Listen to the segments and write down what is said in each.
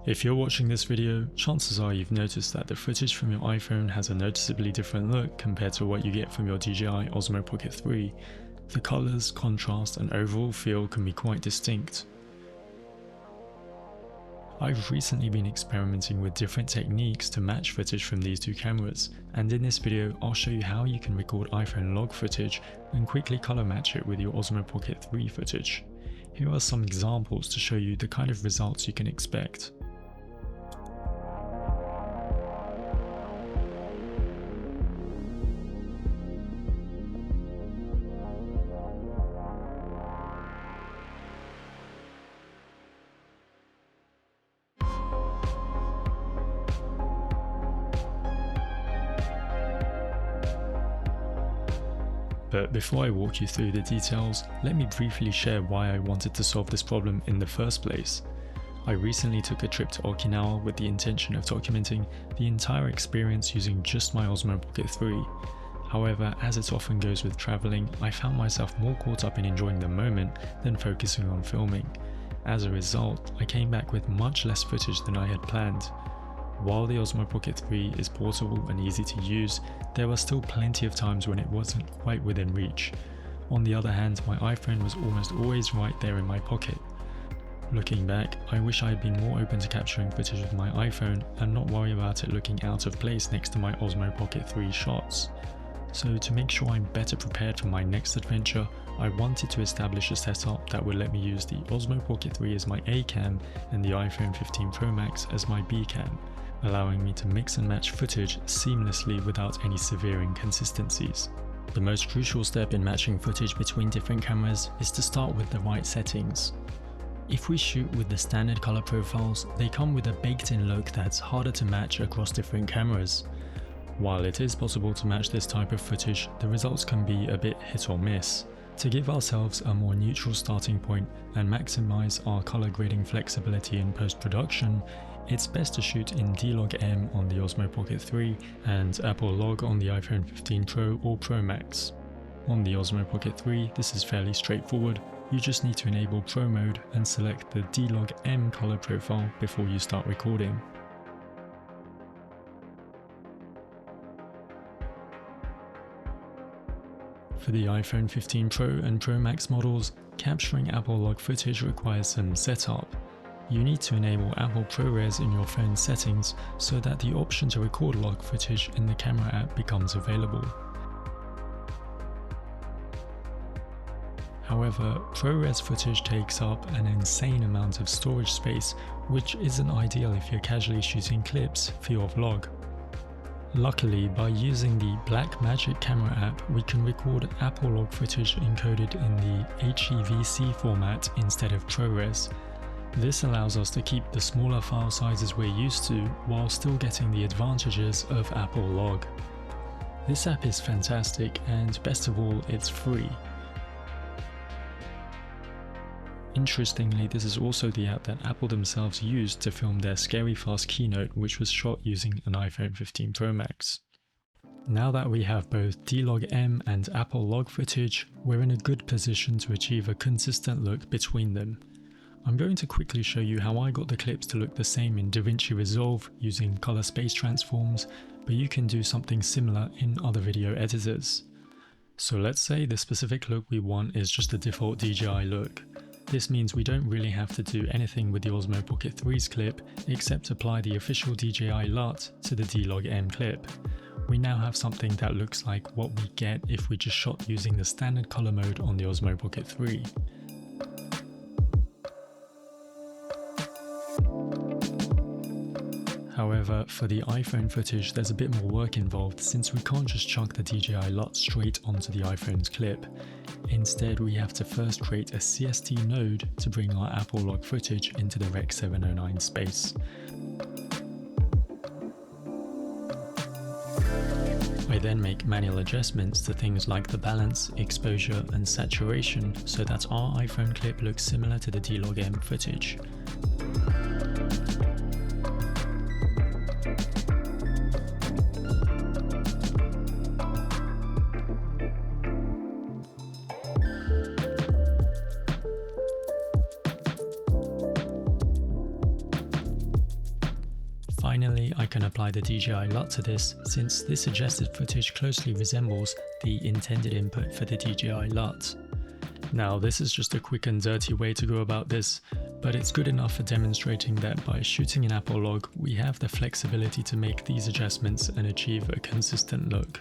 If you're watching this video, chances are you've noticed that the footage from your iPhone has a noticeably different look compared to what you get from your DJI Osmo Pocket 3. The colours, contrast and overall feel can be quite distinct. I've recently been experimenting with different techniques to match footage from these two cameras, and in this video I'll show you how you can record iPhone log footage and quickly colour match it with your Osmo Pocket 3 footage. Here are some examples to show you the kind of results you can expect. But before I walk you through the details, let me briefly share why I wanted to solve this problem in the first place. I recently took a trip to Okinawa with the intention of documenting the entire experience using just my Osmo Pocket 3. However, as it often goes with travelling, I found myself more caught up in enjoying the moment than focusing on filming. As a result, I came back with much less footage than I had planned. While the Osmo Pocket 3 is portable and easy to use, there were still plenty of times when it wasn't quite within reach. On the other hand, my iPhone was almost always right there in my pocket. Looking back, I wish I had been more open to capturing footage with my iPhone and not worry about it looking out of place next to my Osmo Pocket 3 shots. So to make sure I'm better prepared for my next adventure, I wanted to establish a setup that would let me use the Osmo Pocket 3 as my A cam and the iPhone 15 Pro Max as my B cam, allowing me to mix and match footage seamlessly without any severe inconsistencies. The most crucial step in matching footage between different cameras is to start with the right settings. If we shoot with the standard color profiles, they come with a baked-in look that's harder to match across different cameras. While it is possible to match this type of footage, the results can be a bit hit or miss. To give ourselves a more neutral starting point and maximize our color grading flexibility in post-production, it's best to shoot in D-Log-M on the Osmo Pocket 3 and Apple Log on the iPhone 15 Pro or Pro Max. On the Osmo Pocket 3, this is fairly straightforward. You just need to enable Pro Mode and select the D-Log-M color profile before you start recording. For the iPhone 15 Pro and Pro Max models, capturing Apple Log footage requires some setup. You need to enable Apple ProRes in your phone settings so that the option to record log footage in the camera app becomes available. However, ProRes footage takes up an insane amount of storage space, which isn't ideal if you're casually shooting clips for your vlog. Luckily, by using the Blackmagic camera app, we can record Apple Log footage encoded in the HEVC format instead of ProRes. This allows us to keep the smaller file sizes we're used to while still getting the advantages of Apple Log. This app is fantastic and best of all, it's free. Interestingly, this is also the app that Apple themselves used to film their Scary Fast keynote, which was shot using an iPhone 15 Pro Max. Now that we have both D-Log-M and Apple Log footage, we're in a good position to achieve a consistent look between them. I'm going to quickly show you how I got the clips to look the same in DaVinci Resolve using color space transforms, but you can do something similar in other video editors. So let's say the specific look we want is just the default DJI look. This means we don't really have to do anything with the Osmo Pocket 3's clip except apply the official DJI LUT to the D-Log-M clip. We now have something that looks like what we get if we just shot using the standard color mode on the Osmo Pocket 3. However, for the iPhone footage there's a bit more work involved since we can't just chuck the DJI LUT straight onto the iPhone's clip. Instead, we have to first create a CST node to bring our Apple Log footage into the Rec 709 space. I then make manual adjustments to things like the balance, exposure and saturation so that our iPhone clip looks similar to the D-Log-M footage. Finally, I can apply the DJI LUT to this, since this suggested footage closely resembles the intended input for the DJI LUT. Now, this is just a quick and dirty way to go about this, but it's good enough for demonstrating that by shooting an Apple log, we have the flexibility to make these adjustments and achieve a consistent look.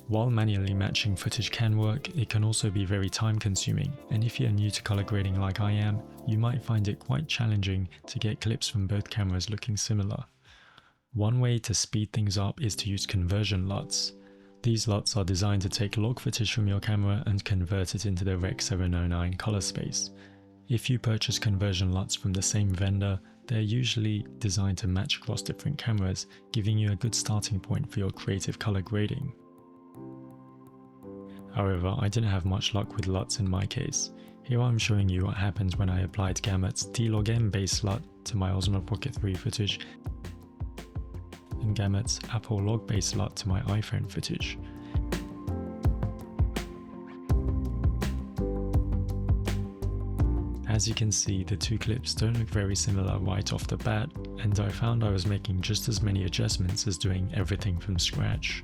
While manually matching footage can work, it can also be very time consuming, and if you're new to color grading like I am, you might find it quite challenging to get clips from both cameras looking similar. One way to speed things up is to use conversion LUTs. These LUTs are designed to take log footage from your camera and convert it into the Rec. 709 color space. If you purchase conversion LUTs from the same vendor, they're usually designed to match across different cameras, giving you a good starting point for your creative color grading. However, I didn't have much luck with LUTs in my case. Here I'm showing you what happens when I applied Gamut's D-Log-M based LUT to my Osmo Pocket 3 footage and Gamut's Apple log based LUT to my iPhone footage. As you can see, the two clips don't look very similar right off the bat, and I found I was making just as many adjustments as doing everything from scratch.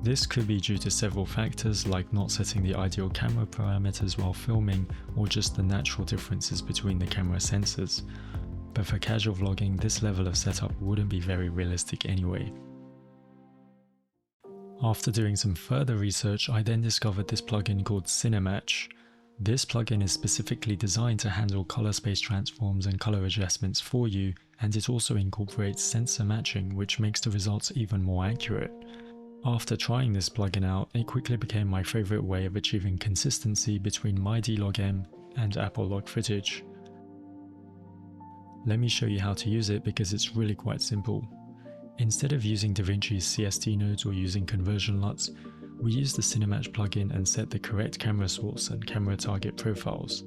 This could be due to several factors like not setting the ideal camera parameters while filming, or just the natural differences between the camera sensors. But for casual vlogging, this level of setup wouldn't be very realistic anyway. After doing some further research, I then discovered this plugin called CineMatch. This plugin is specifically designed to handle color space transforms and color adjustments for you, and it also incorporates sensor matching, which makes the results even more accurate. After trying this plugin out, it quickly became my favorite way of achieving consistency between my D-Log-M and Apple log footage. Let me show you how to use it because it's really quite simple. Instead of using DaVinci's CST nodes or using conversion LUTs, we use the CineMatch plugin and set the correct camera source and camera target profiles.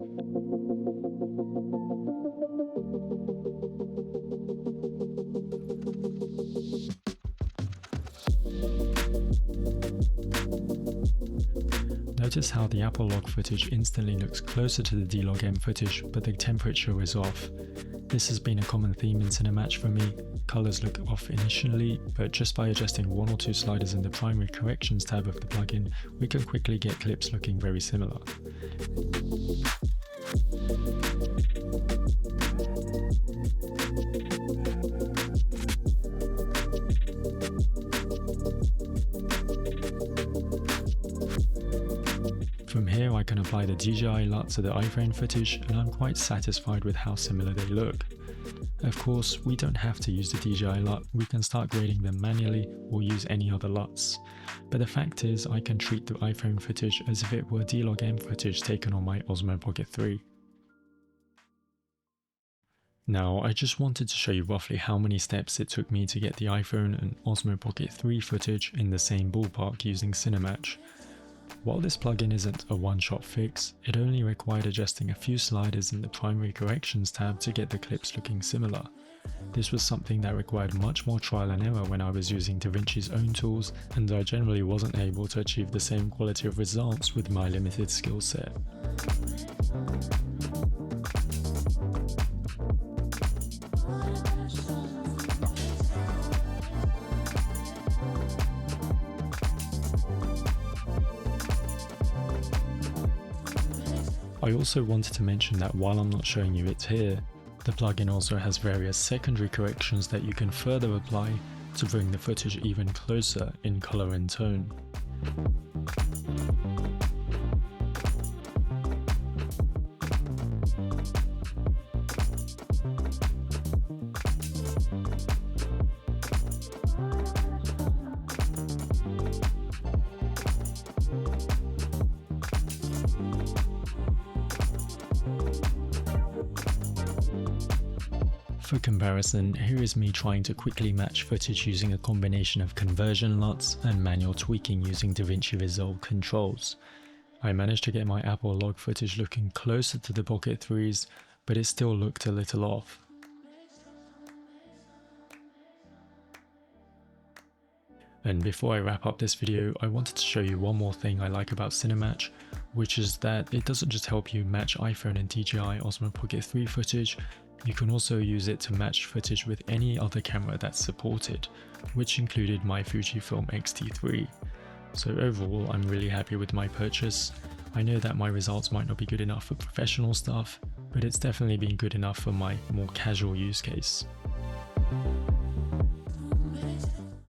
Notice how the Apple log footage instantly looks closer to the D-Log-M footage, but the temperature is off. This has been a common theme in CineMatch for me. Colors look off initially, but just by adjusting one or two sliders in the primary corrections tab of the plugin, we can quickly get clips looking very similar. From here I can apply the DJI LUT to the iPhone footage, and I'm quite satisfied with how similar they look. Of course, we don't have to use the DJI LUT, we can start grading them manually or use any other LUTs. But the fact is, I can treat the iPhone footage as if it were D-Log-M footage taken on my Osmo Pocket 3. Now, I just wanted to show you roughly how many steps it took me to get the iPhone and Osmo Pocket 3 footage in the same ballpark using CineMatch. While this plugin isn't a one-shot fix, it only required adjusting a few sliders in the primary corrections tab to get the clips looking similar. This was something that required much more trial and error when I was using DaVinci's own tools, and I generally wasn't able to achieve the same quality of results with my limited skill set. I also wanted to mention that while I'm not showing you it here, the plugin also has various secondary corrections that you can further apply to bring the footage even closer in color and tone. For comparison, here is me trying to quickly match footage using a combination of conversion LUTs and manual tweaking using DaVinci Resolve controls. I managed to get my Apple log footage looking closer to the Pocket 3's, but it still looked a little off. And before I wrap up this video, I wanted to show you one more thing I like about CineMatch, which is that it doesn't just help you match iPhone and DJI Osmo Pocket 3 footage, You can also use it to match footage with any other camera that's supported, which included my Fujifilm X-T3. So overall, I'm really happy with my purchase. I know that my results might not be good enough for professional stuff, but it's definitely been good enough for my more casual use case.